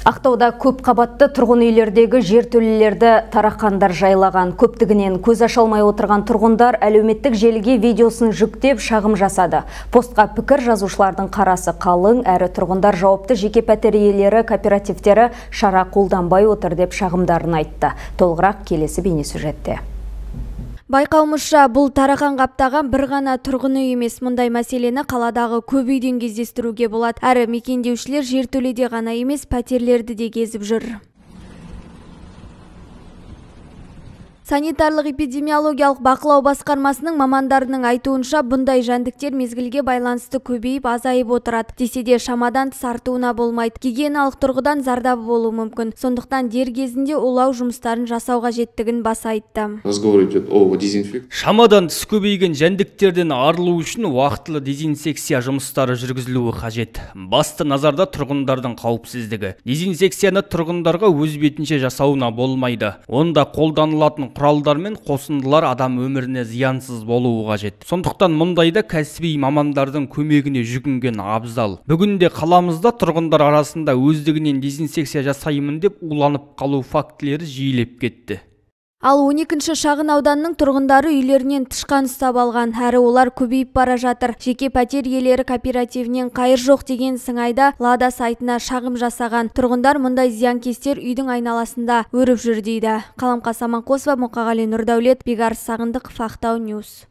Ақтауда көп қабатты тұрғын үйлердегі жертөлелерді тарақандар жайлаған. Көптігінен көз аша алмай отырған тұрғындар әлеуметтік желіге видеосын жүктеп шағым жасады. Постқа пікір жазушылардың қарасы қалың, әрі тұрғындар жауапты жеке пәтер иелері кооперативтері шара қолданбай отыр деп шағымдарын айтты. Толығырақ келесі бейнесюжетте. Байқауымызша, бұл тараған қаптаған бір ғана тұрғын үй емес. Мұндай мәселені қаладағы көп үйден кездестіруге болады. Әрі мекендеушілер жертөледе ғана емес, пәтерлерді де кезіп жүр. Санитарлық эпидемиологиялық бақылау басқармасының мамандарының айтуынша, бұндай жәндіктер мезгілге байланысты көбейіп азайып отырады. Десе де шамадан тыс артуына болмайды. Гигиеналық тұрғыдан зардабы болуы мүмкін. Сондықтан дер кезінде улау жұмыстарын жасау қажеттігін баса айтты. Шамадан тыс көбейген жәндіктерден арылу үшін уақытылы дезинсекция жұмыстары жүргізілуі қажет. Басты назарда тұрғындардың қауіпсіздігі. Дезинсекцияны тұрғындарға өз бетінше жасауына болмайды. Онда қолданылатын құралдар мен қосындылар адам өміріне зиянсыз болуы қажет. Сондықтан мұндайда кәсіби мамандардың көмегіне жүгінген абзал. Бүгінде қаламызда тұрғындар арасында өздігінен дезинсекция жасаймын деп уланып қалу фактілері жиілеп кетті. Ал 12-ші шағын ауданның тұрғындары үйлерінен тышқан ұстап алған, әрі олар көбейіп бара жатыр. Жеке пәтер иелері кооперативінен қайыр жоқ деген сыңайда Лада сайтына шағым жасаған. Тұрғындар мұндай зиянкестер үйдің айналасында өріп жүр дейді. Қаламқас Аманқосова, Мұқағали Нұрдәулет, Бекарыс Сағындықов, Ақтау Ньюс.